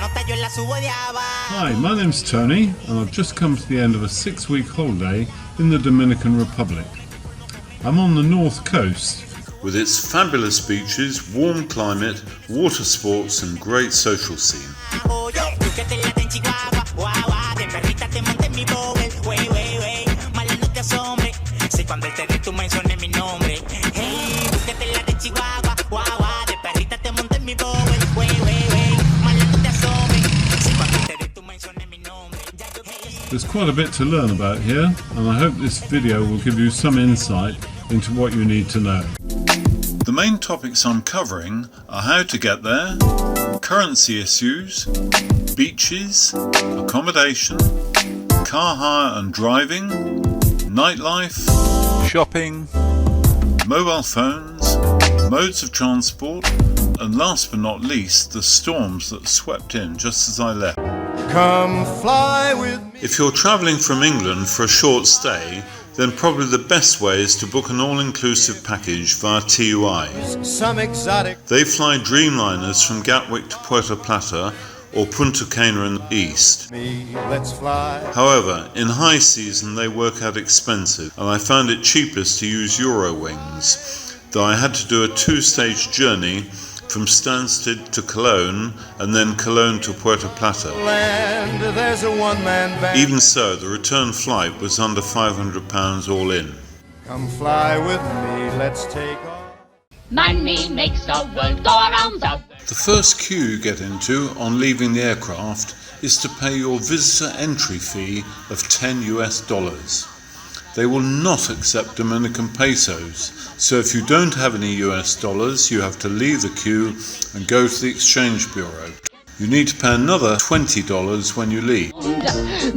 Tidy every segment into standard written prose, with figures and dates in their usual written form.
Hi, my name's Tony and I've just come to the end of a 6-week holiday in the Dominican Republic. I'm on the north coast with its fabulous beaches, warm climate, water sports and great social scene. There's quite a bit to learn about here, and I hope this video will give you some insight into what you need to know. The main topics I'm covering are how to get there, currency issues, beaches, accommodation, car hire and driving, nightlife, shopping, mobile phones, modes of transport, and last but not least, the storms that swept in just as I left. Come fly with me. If you're travelling from England for a short stay, then probably the best way is to book an all-inclusive package via TUI. They fly Dreamliners from Gatwick to Puerto Plata or Punta Cana in the east. However, in high season they work out expensive, and I found it cheapest to use Eurowings, though I had to do a 2-stage journey from Stansted to Cologne and then Cologne to Puerto Plata. Even so, the return flight was under £500 all in. Come fly with me, let's take off. Money makes the world go around. The first queue you get into on leaving the aircraft is to pay your visitor entry fee of $10. They will not accept Dominican pesos, so if you don't have any US dollars, you have to leave the queue and go to the exchange bureau. You need to pay another $20 when you leave. The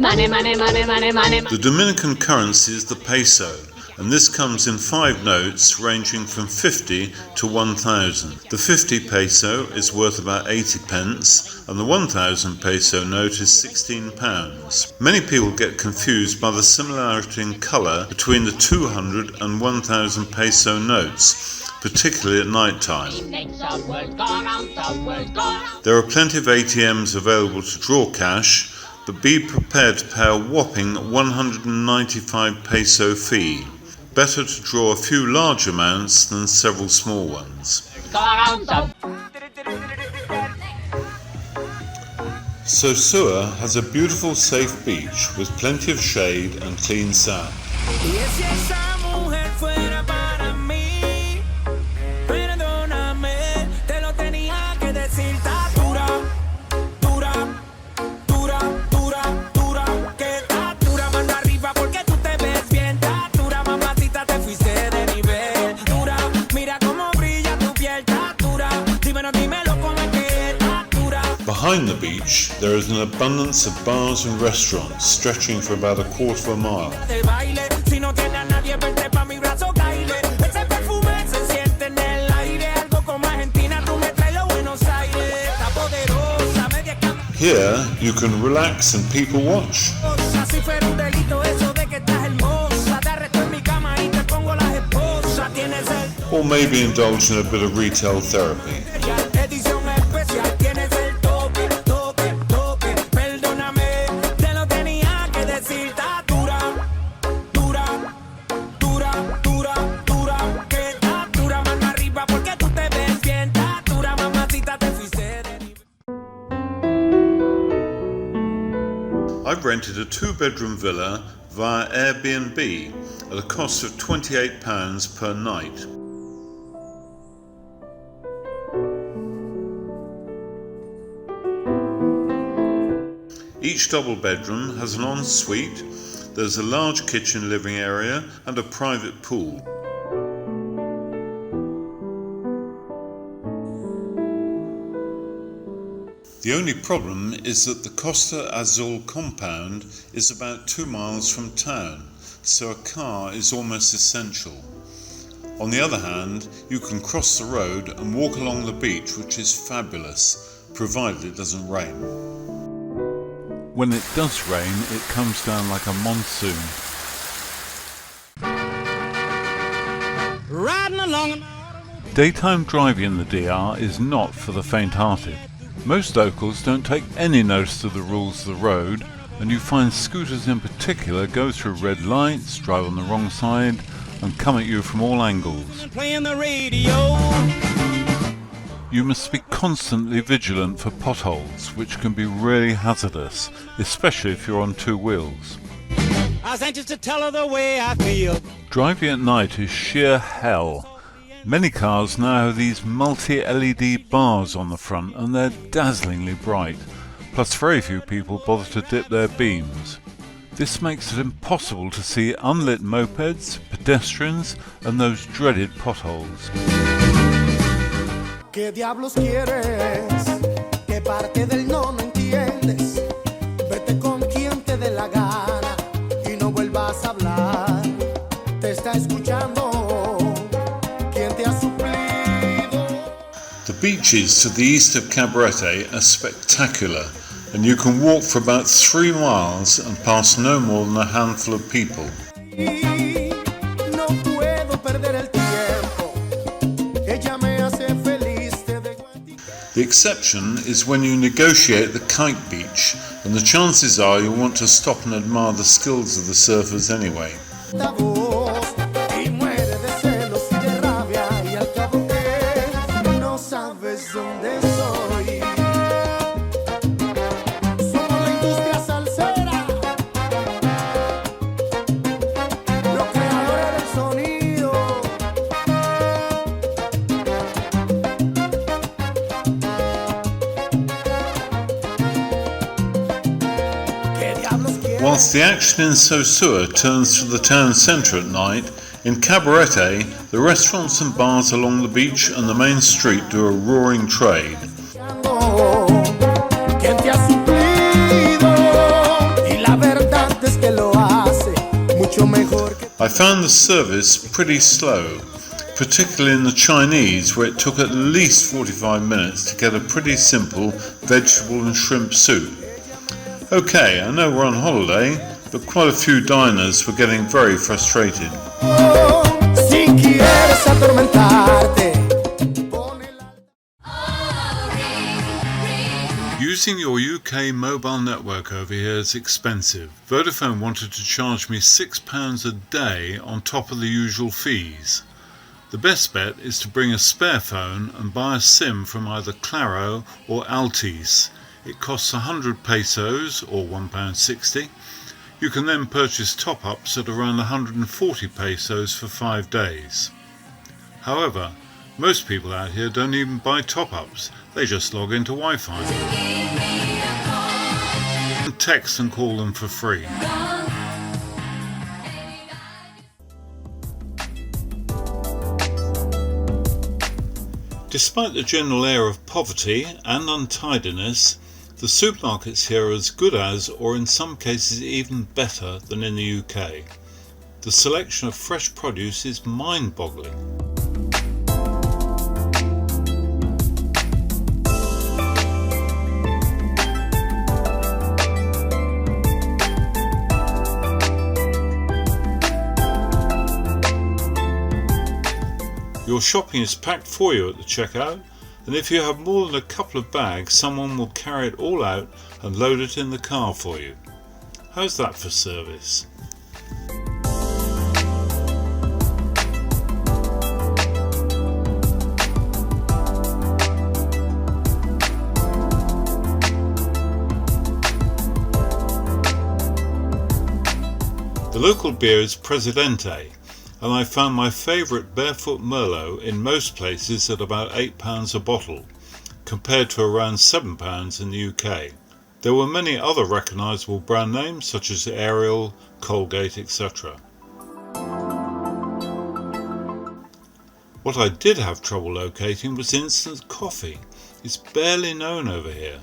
Dominican currency is the peso, and this comes in 5 notes ranging from 50 to 1,000. The 50 peso is worth about 80 pence, and the 1,000 peso note is £16. Many people get confused by the similarity in colour between the 200 and 1,000 peso notes, particularly at night time. There are plenty of ATMs available to draw cash, but be prepared to pay a whopping 195 peso fee. Better to draw a few large amounts than several small ones. Sosua has a beautiful, safe beach with plenty of shade and clean sand. Behind the beach, there is an abundance of bars and restaurants stretching for about a quarter of a mile. Here, you can relax and people watch. Or maybe indulge in a bit of retail therapy. I've rented a 2-bedroom villa via Airbnb at a cost of £28 per night. Each double bedroom has an ensuite, there's a large kitchen living area and a private pool. The only problem is that the Costa Azul compound is about 2 miles from town, so a car is almost essential. On the other hand, you can cross the road and walk along the beach, which is fabulous, provided it doesn't rain. When it does rain, it comes down like a monsoon. Daytime driving in the DR is not for the faint-hearted. Most locals don't take any notice of the rules of the road, and you find scooters in particular go through red lights, drive on the wrong side, and come at you from all angles. Playing the radio. You must be constantly vigilant for potholes, which can be really hazardous, especially if you're on two wheels. I was anxious to tell her the way I feel. Driving at night is sheer hell. Many cars now have these multi-LED bars on the front, and they're dazzlingly bright. Plus very few people bother to dip their beams. This makes it impossible to see unlit mopeds, pedestrians, and those dreaded potholes. ¿Qué diablos quieres? ¿Qué parte del no entiendes? Vete con quien te dé la gana y no vuelvas a hablar. Te está escuchando quien te ha suplido. The beaches to the east of Cabarete are spectacular, and you can walk for about 3 miles and pass no more than a handful of people. No puedo perder el tiempo. Ella me hace feliz. The exception is when you negotiate the kite beach, and the chances are you'll want to stop and admire the skills of the surfers anyway. Y muere de celos y de rabia y al cabo que no sabes dónde soy. Somos la industria salsera, los creadores del sonido. ¿Qué diablos quieres? Whilst the action in Sosua turns to the town centre at night, in Cabarete, the restaurants and bars along the beach and the main street do a roaring trade. ¿Quién te ha suplido? Y la verdad es que lo hace mucho mejor que I found the service pretty slow, particularly in the Chinese, where it took at least 45 minutes to get a pretty simple vegetable and shrimp soup. Okay, I know we're on holiday, but quite a few diners were getting very frustrated. si quieres atormentarte. Using your UK mobile network over here is expensive. Vodafone wanted to charge me £6 a day on top of the usual fees. The best bet is to bring a spare phone and buy a SIM from either Claro or Altice. It costs 100 pesos or £1.60. You can then purchase top-ups at around 140 pesos for 5 days. However, most people out here don't even buy top-ups, they just log into Wi-Fi. And text and call them for free. Despite the general air of poverty and untidiness, the supermarkets here are as good as, or in some cases even better than in the UK. The selection of fresh produce is mind-boggling. Your shopping is packed for you at the checkout, and if you have more than a couple of bags, someone will carry it all out and load it in the car for you. How's that for service? The local beer is Presidente, and I found my favourite Barefoot Merlot in most places at about £8 a bottle, compared to around £7 in the UK. There were many other recognisable brand names such as Ariel, Colgate, etc. What I did have trouble locating was instant coffee. It's barely known over here.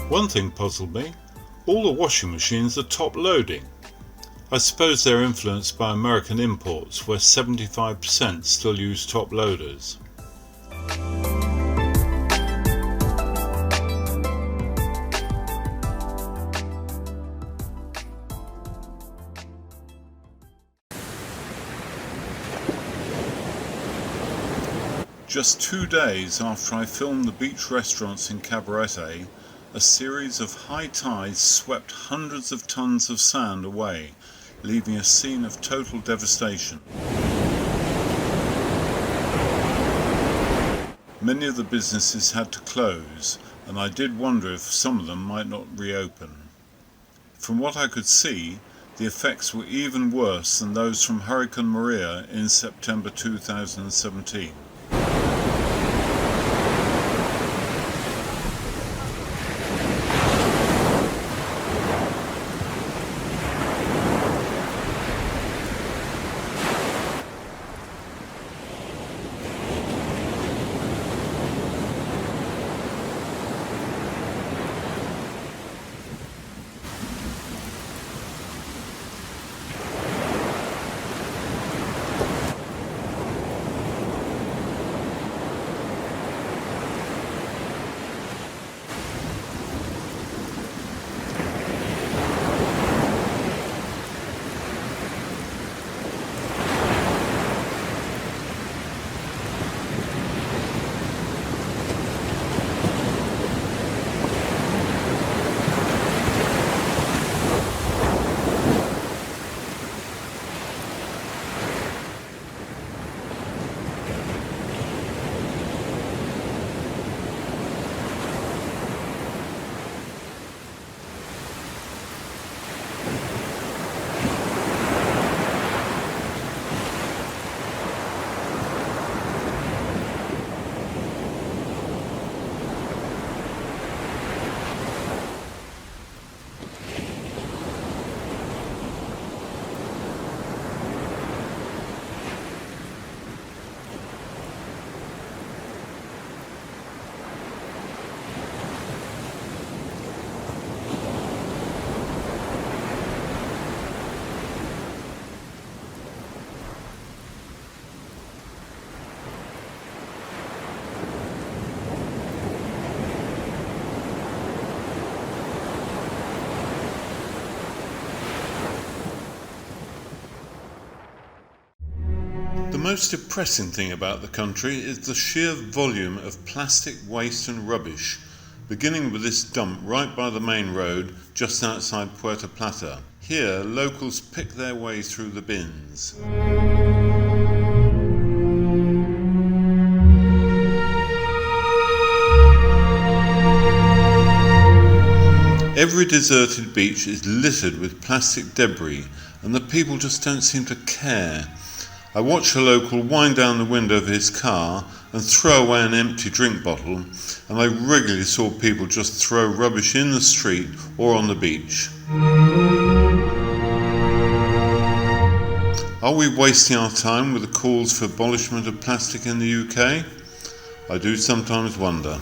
One thing puzzled me. All the washing machines are top loading. I suppose they're influenced by American imports, where 75% still use top loaders. Just 2 days after I filmed the beach restaurants in Cabarete, a series of high tides swept hundreds of tons of sand away, leaving a scene of total devastation. Many of the businesses had to close, and I did wonder if some of them might not reopen. From what I could see, the effects were even worse than those from Hurricane Maria in September 2017. The most depressing thing about the country is the sheer volume of plastic waste and rubbish, beginning with this dump right by the main road just outside Puerto Plata. Here, locals pick their way through the bins. Every deserted beach is littered with plastic debris, and the people just don't seem to care. I watched a local wind down the window of his car and throw away an empty drink bottle, and I regularly saw people just throw rubbish in the street or on the beach. Are we wasting our time with the calls for abolishment of plastic in the UK? I do sometimes wonder.